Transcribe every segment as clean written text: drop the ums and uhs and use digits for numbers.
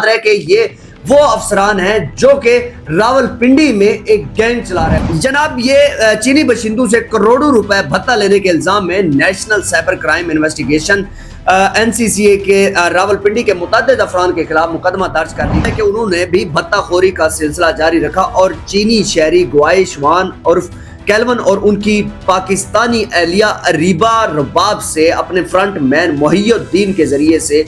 رہے کہ یہ وہ افسران ہیں جو کہ راولپنڈی میں ایک گینگ چلا رہے ہیں۔ جناب یہ چینی باشندوں سے کروڑوں روپے بھتہ لینے کے الزام میں national cyber crime investigation NCCA کے راولپنڈی کے متعدد افراد کے خلاف مقدمہ درج کر دیا ہے کہ انہوں نے بھی بھتہ خوری کا سلسلہ جاری رکھا اور چینی شہری گوائے شوان عرف کیلون اور ان کی پاکستانی اہلیہ ریبا رباب سے اپنے فرنٹ مین محی الدین کے ذریعے سے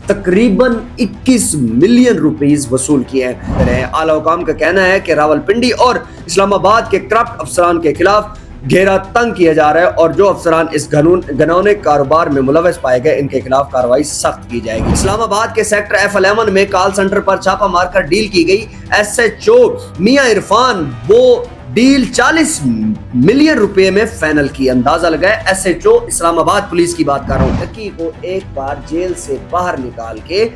تقریباً 21 ملین روپیز وصول کیے ہیں۔ اعلیٰ حکام کا کہنا ہے کہ راولپنڈی اور اسلام آباد کے کرپٹ افسران کے خلاف گھیرا تنگ کیا جا رہا ہے اور جو افسران اس گھنونے کاروبار میں ملوث پائے گئے ان کے خلاف کارروائی سخت کی جائے گی۔ اسلام آباد کے سیکٹر F11 میں کال سنٹر پر چھاپہ مار کر ڈیل کی گئی SHO میاں عرفان وہ ڈیل 40 ملین روپے میں فائنل کی۔ اندازہ لگائے SHO اسلام آباد پولیس کی بات کر رہا ہوں۔ ڈکی کو ایک بار جیل سے باہر نکال کے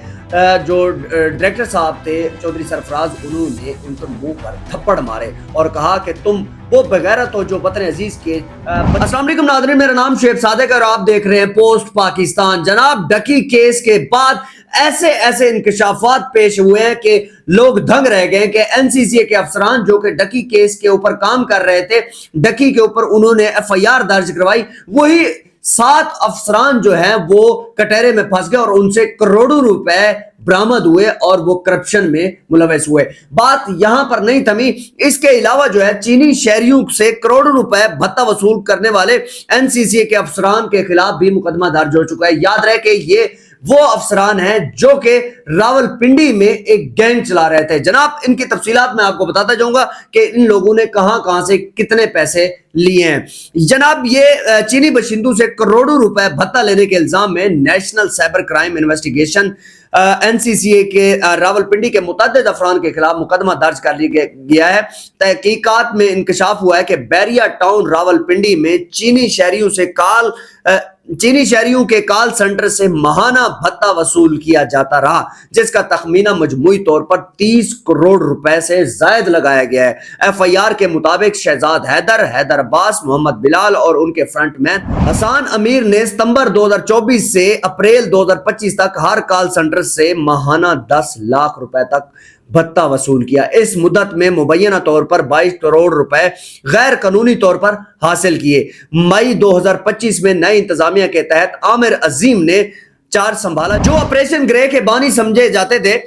جو ڈائریکٹر صاحب تھے چودھری سرفراز، انہوں نے ان پر منہ پر تھپڑ مارے اور کہا کہ تم وہ بغیرت ہو جو وطن عزیز کے۔ السلام علیکم ناظرین، میرا نام شعیب صادق ہے اور آپ دیکھ رہے ہیں پوسٹ پاکستان۔ جناب ڈکی کیس کے بعد ایسے انکشافات پیش ہوئے ہیں کہ لوگ دھنگ رہ گئے کہ NCCA کے افسران جو کہ ڈکی کیس کے اوپر کام کر رہے تھے، ڈکی کے اوپر انہوں نے FIR درج کروائی، وہی 7 افسران جو ہیں وہ کٹہرے میں پھنس گئے اور ان سے کروڑوں روپے برآمد ہوئے اور وہ کرپشن میں ملوث ہوئے۔ بات یہاں پر نہیں تھمی، اس کے علاوہ جو ہے چینی شہریوں سے کروڑوں روپے بھتہ وصول کرنے والے NCCA کے افسران کے خلاف بھی مقدمہ درج ہو چکا ہے۔ یاد رہے کہ یہ وہ افسران ہیں جو کہ راولپنڈی میں ایک گینگ چلا رہے تھے۔ جناب ان کی تفصیلات میں آپ کو بتاتا جاؤں گا کہ ان لوگوں نے کہاں سے کتنے پیسے لیے ہیں۔ جناب یہ چینی باشندوں سے کروڑوں روپے بھتہ لینے کے الزام میں national cyber crime investigation NCCA کے راولپنڈی کے متعدد افراد کے خلاف مقدمہ درج کر گیا ہے۔ تحقیقات میں انکشاف ہوا ہے کہ بیریا ٹاؤن راولپنڈی میں چینی شہریوں کے کال سنٹر سے ماہانہ بھتہ وصول کیا جاتا رہا، جس کا تخمینہ مجموعی طور پر 30 کروڑ روپے سے زائد لگایا گیا ہے۔ FIR کے مطابق شہزاد حیدر عباس، محمد بلال اور ان کے فرنٹ مین حسان امیر نے ستمبر 2024 سے اپریل 2025 تک ہر کال سنٹر سے ماہانہ 10 لاکھ روپے تک بھتہ وصول کیا۔ اس مدت میں مبینہ طور پر 22 کروڑ روپے غیر قانونی طور پر حاصل کیے۔ مئی 2025 میں نئی انتظامیہ کے تحت عامر عظیم نے چارج سنبھالا، جو آپریشن گرے کے بانی سمجھے جاتے تھے۔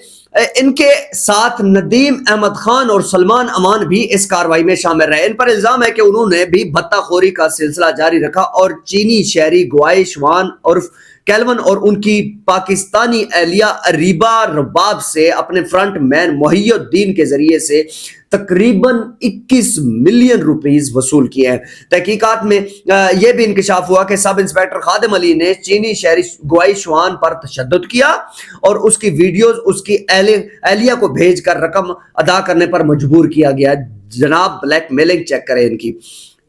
ان کے ساتھ ندیم احمد خان اور سلمان امان بھی اس کاروائی میں شامل رہے۔ ان پر الزام ہے کہ انہوں نے بھی بھتہ خوری کا سلسلہ جاری رکھا اور چینی شہری گوائے شوان عرف کیلون اور ان کی پاکستانی اہلیہ ریبا رباب سے اپنے فرنٹ مین محی الدین کے ذریعے سے تقریباً 21 ملین روپیز وصول کیے ہیں۔ تحقیقات میں یہ بھی انکشاف ہوا کہ سب انسپیکٹر خادم علی نے چینی شہری گوائے شوان پر تشدد کیا اور اس کی ویڈیوز اس کی اہلیہ کو بھیج کر رقم ادا کرنے پر مجبور کیا گیا۔ جناب بلیک میلنگ چیک کریں ان کی۔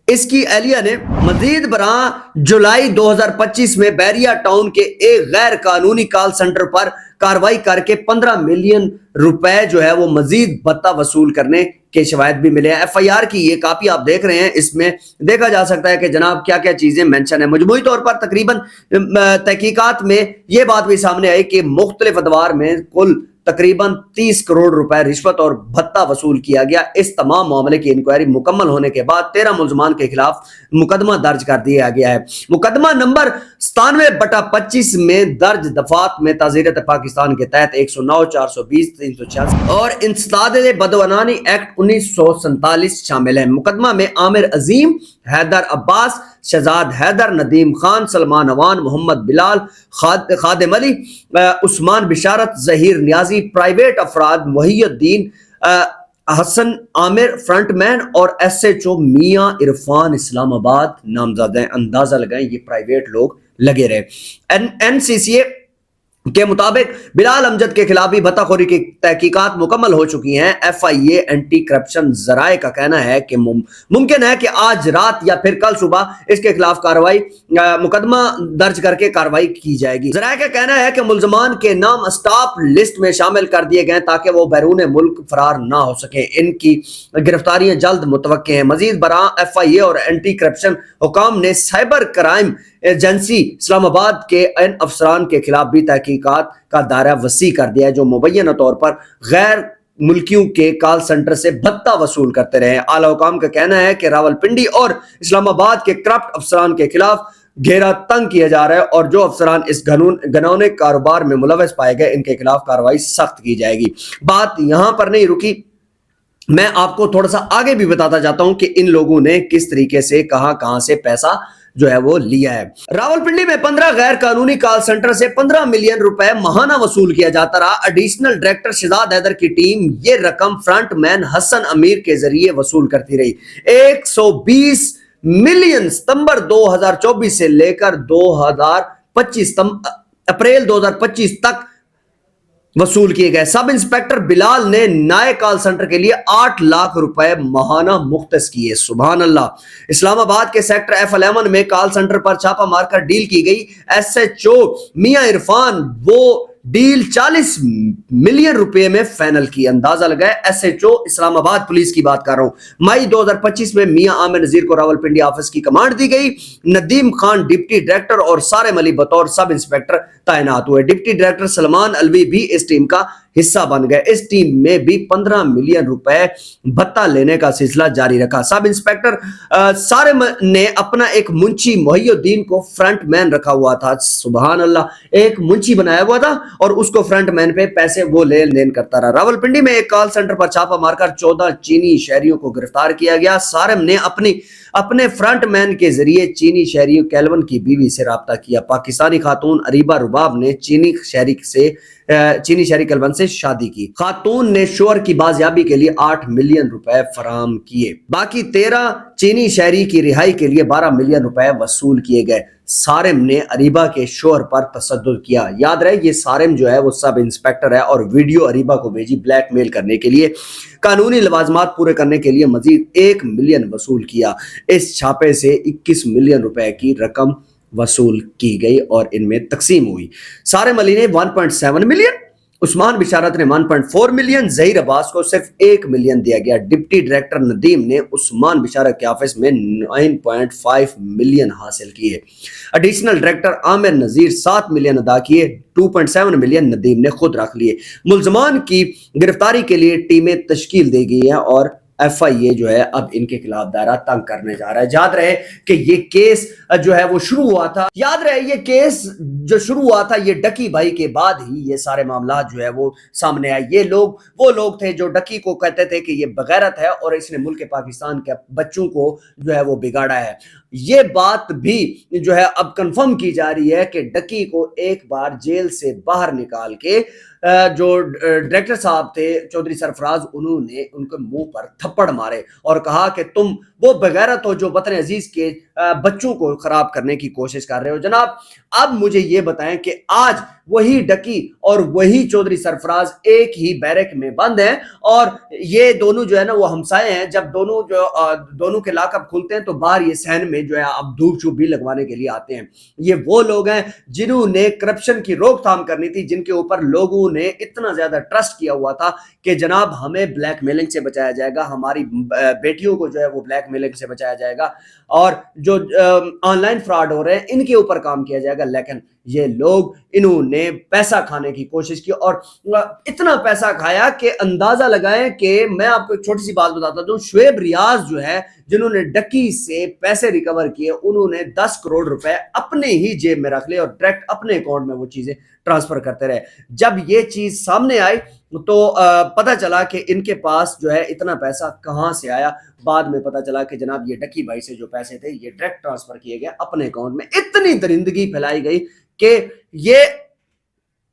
اس کی اہلیہ نے مزید برآں جولائی 2025 میں بیریا ٹاؤن کے ایک غیر قانونی کال سنٹر پر کاروائی کر کے 15 ملین روپے جو ہے وہ مزید بھتہ وصول کرنے کے شواہد بھی ملے ہیں۔ FIR کی یہ کاپی آپ دیکھ رہے ہیں، اس میں دیکھا جا سکتا ہے کہ جناب کیا کیا چیزیں مینشن ہیں۔ مجموعی طور پر تقریباً تحقیقات میں یہ بات بھی سامنے آئی کہ مختلف ادوار میں کل تقریباً 30 کروڑ روپے رشوت اور بھتہ وصول کیا گیا۔ اس تمام معاملے کی انکوائری مکمل ہونے کے بعد 13 ملزمان کے خلاف مقدمہ درج کر دیا گیا ہے۔ مقدمہ نمبر 97/25 میں درج دفعات میں تعزیرات پاکستان کے تحت 109، 420، 386 اور انسداد بدعنوانی ایکٹ 1947 شامل ہیں۔ مقدمہ میں عامر عظیم، حیدر عباس، شہزاد حیدر، ندیم خان، سلمان اوان، محمد بلال، خادم علی، عثمان بشارت، ظہیر نیازی، پرائیویٹ افراد محی الدین، حسن عامر فرنٹ مین اور SHO میاں عرفان اسلام آباد نامزد ہیں۔ اندازہ لگائیں یہ پرائیویٹ لوگ لگے رہے۔ NCCA کے مطابق بلال امجد کے خلاف بھی بھتہ خوری کی تحقیقات مکمل ہو چکی ہیں۔ FIA اینٹی کرپشن ذرائع کا کہنا ہے کہ ممکن ہے کہ آج رات یا پھر کل صبح اس کے خلاف مقدمہ درج کر کے کارروائی کی جائے گی۔ ذرائع کا کہنا ہے کہ ملزمان کے نام اسٹاپ لسٹ میں شامل کر دیے گئے تاکہ وہ بیرون ملک فرار نہ ہو سکیں۔ ان کی گرفتاریاں جلد متوقع ہیں۔ مزید برآں FIA اور اینٹی کرپشن حکام نے سائبر کرائم ایجنسی اسلام آباد کے ان افسران کے خلاف بھی تحقیقات کا دائرہ وسیع کر دیا ہے جو مبینہ طور پر غیر ملکیوں کے کال سنٹر سے بھتہ وصول کرتے رہے ہیں۔ اعلی حکام کا کہنا ہے کہ راولپنڈی اور اسلام آباد کے کرپٹ افسران کے خلاف گھیرا تنگ کیا جا رہا ہے اور جو افسران اس گھنونے کاروبار میں ملوث پائے گئے ان کے خلاف کارروائی سخت کی جائے گی۔ بات یہاں پر نہیں رکی، میں آپ کو تھوڑا سا آگے بھی بتاتا جاتا ہوں کہ ان لوگوں نے کس طریقے سے کہاں سے پیسہ جو ہے وہ لیا ہے۔ راولپنڈی میں 15 غیر قانونی کال سنٹر سے 15 ملین روپے ماہانہ وصول کیا جاتا رہا۔ ایڈیشنل ڈائریکٹر شہزاد حیدر کی ٹیم یہ رقم فرنٹ مین حسن امیر کے ذریعے وصول کرتی رہی۔ 120 ملین ستمبر 2024 سے لے کر 2025 اپریل 2025 تک وصول کیے گئے۔ سب انسپیکٹر بلال نے نئے کال سنٹر کے لیے 8 لاکھ روپے ماہانہ مختص کیے۔ سبحان اللہ۔ اسلام آباد کے سیکٹر F11 میں کال سنٹر پر چھاپا مار کر ڈیل کی گئی۔ SHO میاں عرفان وہ ڈیل 40 ملین روپے میں فائنل کی۔ اندازہ لگائے SHO اسلام آباد پولیس کی بات کر رہا ہوں۔ مئی 2025 میں میاں عامر نذیر کو راولپنڈی آفس کی کمانڈ دی گئی۔ ندیم خان ڈپٹی ڈائریکٹر اور سارم علی بطور سب انسپیکٹر تعینات ہوئے۔ ڈپٹی ڈائریکٹر سلمان الوی بھی اس ٹیم کا حصہ بن گئے۔ اس ٹیم میں بھی 15 ملین روپے بھتہ لینے کا سلسلہ جاری رکھا۔ سب انسپیکٹر سارم نے اپنا ایک منشی محی الدین کو فرنٹ مین رکھا ہوا تھا۔ سبحان اللہ، ایک منشی بنایا ہوا تھا اور اس کو فرنٹ مین پہ پیسے وہ لین دین کرتا رہا۔ راولپنڈی میں ایک کال سنٹر پر چھاپا مار کر 14 چینی شہریوں کو گرفتار کیا گیا۔ سارم نے اپنے فرنٹ مین کے ذریعے چینی شہری کیلون کی بیوی سے رابطہ کیا۔ پاکستانی خاتون اریبہ رباب نے چینی شہری کیلون سے شادی کی۔ خاتون نے شوہر کی بازیابی کے لیے 8 ملین روپے فراہم کیے۔ باقی 13 چینی شہری کی رہائی کے لیے 12 ملین روپے وصول کیے گئے۔ سارم نے اریبہ کے شوہر پر تشدد کیا۔ یاد رہے یہ سارم جو ہے وہ سب انسپیکٹر ہے اور ویڈیو اریبہ کو بھیجی بلیک میل کرنے کے لیے۔ قانونی لوازمات پورے کرنے کے لیے مزید 1 ملین وصول کیا۔ اس چھاپے سے 21 ملین روپے کی رقم وصول کی گئی اور ان میں تقسیم ہوئی۔ سارم علی نے 1.7 ملین، عثمان بشارت نے 1.4 ملین، ظہیر عباس کو صرف 1 ملین دیا گیا۔ ڈپٹی ڈائریکٹر ندیم نے عثمان بشارت کے آفس میں 9.5 ملین حاصل کیے۔ ایڈیشنل ڈائریکٹر عامر نذیر 7 ملین ادا کیے۔ 2.7 ملین ندیم نے خود رکھ لیے۔ ملزمان کی گرفتاری کے لیے ٹیمیں تشکیل دی گئی ہیں اور FIA جو ہے اب ان کے خلاف دائرہ تنگ کرنے جا رہا ہے۔ یاد رہے کہ یہ کیس جو ہے وہ شروع ہوا تھا، یہ ڈکی بھائی کے بعد ہی یہ سارے معاملات جو ہے وہ سامنے آئے۔ یہ لوگ وہ لوگ تھے جو ڈکی کو کہتے تھے کہ یہ بغیرت ہے اور اس نے ملک پاکستان کے بچوں کو جو ہے وہ بگاڑا ہے۔ یہ بات بھی جو ہے اب کنفرم کی جا رہی ہے کہ ڈکی کو ایک بار جیل سے باہر نکال کے جو ڈائریکٹر صاحب تھے چودھری سرفراز، انہوں نے ان کے منہ پر تھپڑ مارے اور کہا کہ تم وہ بغیرت ہو جو وطن عزیز کے بچوں کو خراب کرنے کی کوشش کر رہے ہو۔ جناب اب مجھے یہ بتائیں کہ آج وہی ڈکی اور وہی چودھری سرفراز ایک ہی بیرک میں بند ہیں اور یہ دونوں جو ہے نا وہ ہمسائے ہیں۔ جب دونوں کے لاک اپ کھلتے ہیں تو باہر یہ سہن میں جو ہے اب دھوپ چھوپ بھی لگوانے کے لیے آتے ہیں۔ یہ وہ لوگ ہیں جنہوں نے کرپشن کی روک تھام کرنی تھی، جن کے اوپر لوگوں نے اتنا زیادہ ٹرسٹ کیا ہوا تھا کہ جناب ہمیں بلیک میلنگ سے بچایا جائے گا، ہماری بیٹیوں کو جو ہے وہ بلیک میلنگ سے بچایا جائے گا اور جو آن لائن فراڈ ہو رہے ہیں ان کے اوپر کام کیا جائے گا۔ لیکن یہ لوگ انہوں نے پیسہ کھانے کی کوشش کی اور اتنا پیسہ کھایا کہ اندازہ لگائیں کہ میں آپ کو ایک چھوٹی سی بات بتاتا ہوں۔ شعیب ریاض جو ہے جنہوں نے ڈکی سے پیسے ریکور کیے، انہوں نے 10 کروڑ روپے اپنے ہی جیب میں رکھ لے اور ڈائریکٹ اپنے اکاؤنٹ میں وہ چیزیں ٹرانسفر کرتے رہے۔ جب یہ چیز سامنے آئی تو پتہ چلا کہ ان کے پاس جو ہے اتنا پیسہ کہاں سے آیا۔ بعد میں پتہ چلا کہ جناب یہ ڈکی بھائی سے جو پیسے تھے یہ ڈائریکٹ ٹرانسفر کیے گئے اپنے اکاؤنٹ میں۔ اتنی درندگی پھیلائی گئی کہ یہ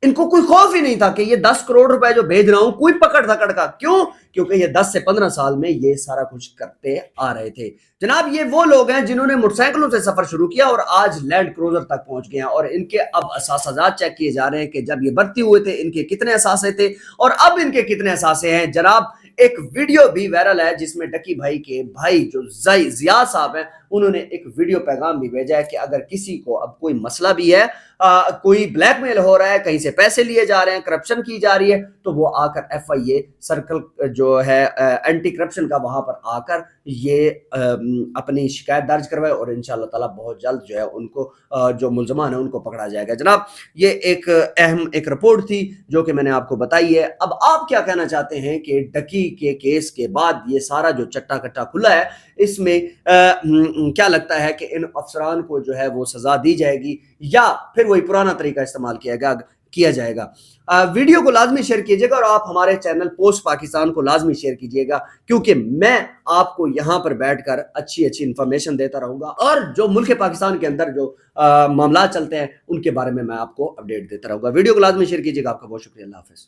ان کو کوئی خوف ہی نہیں تھا کہ یہ 10 کروڑ روپے جو بھیج رہا ہوں کوئی پکڑ دھکڑ کا، کیوں؟ کیونکہ یہ 10 سے 15 سال میں یہ سارا کچھ کرتے آ رہے تھے۔ جناب یہ وہ لوگ ہیں جنہوں نے موٹر سائیکلوں سے سفر شروع کیا اور آج لینڈ کروزر تک پہنچ گئے ہیں اور ان کے اب اثاثات چیک کیے جا رہے ہیں کہ جب یہ بھرتی ہوئے تھے ان کے کتنے اثاثے تھے اور اب ان کے کتنے اثاثے ہیں۔ جناب ایک ویڈیو بھی وائرل ہے جس میں ڈکی بھائی کے بھائی جو ضیاء صاحب ہیں انہوں نے ایک ویڈیو پیغام بھی بھیجا ہے کہ اگر کسی کو اب کوئی مسئلہ بھی ہے, کوئی بلیک میل ہو رہا ہے, کہیں سے پیسے لیے جا رہے ہیں, کرپشن کی جا رہی ہے, تو وہ آ کر FIA سرکل جو ہے اینٹی کرپشن کا, وہاں پر آ کر یہ اپنی شکایت درج کروائے, اور انشاءاللہ تعالیٰ بہت جلد جو ہے ان کو جو ملزمان ہیں ان کو پکڑا جائے گا. جناب یہ ایک اہم ایک رپورٹ تھی جو کہ میں نے آپ کو بتائی ہے. اب آپ کیا کہنا چاہتے ہیں کہ ڈکی کے کیس کے بعد یہ سارا جو چٹا کٹا کھلا ہے, اس میں کیا لگتا ہے کہ ان افسران کو جو ہے وہ سزا دی جائے گی یا پھر وہی پرانا طریقہ استعمال کیا جائے گا؟ ویڈیو کو لازمی شیئر کیجئے گا, اور آپ ہمارے چینل پوسٹ پاکستان کو لازمی شیئر کیجئے گا, کیونکہ میں آپ کو یہاں پر بیٹھ کر اچھی انفارمیشن دیتا رہوں گا, اور جو ملک پاکستان کے اندر جو معاملات چلتے ہیں ان کے بارے میں آپ کو اپڈیٹ دیتا رہوں گا. ویڈیو کو لازمی شیئر کیجئے گا. آپ کا بہت شکریہ. اللہ حافظ.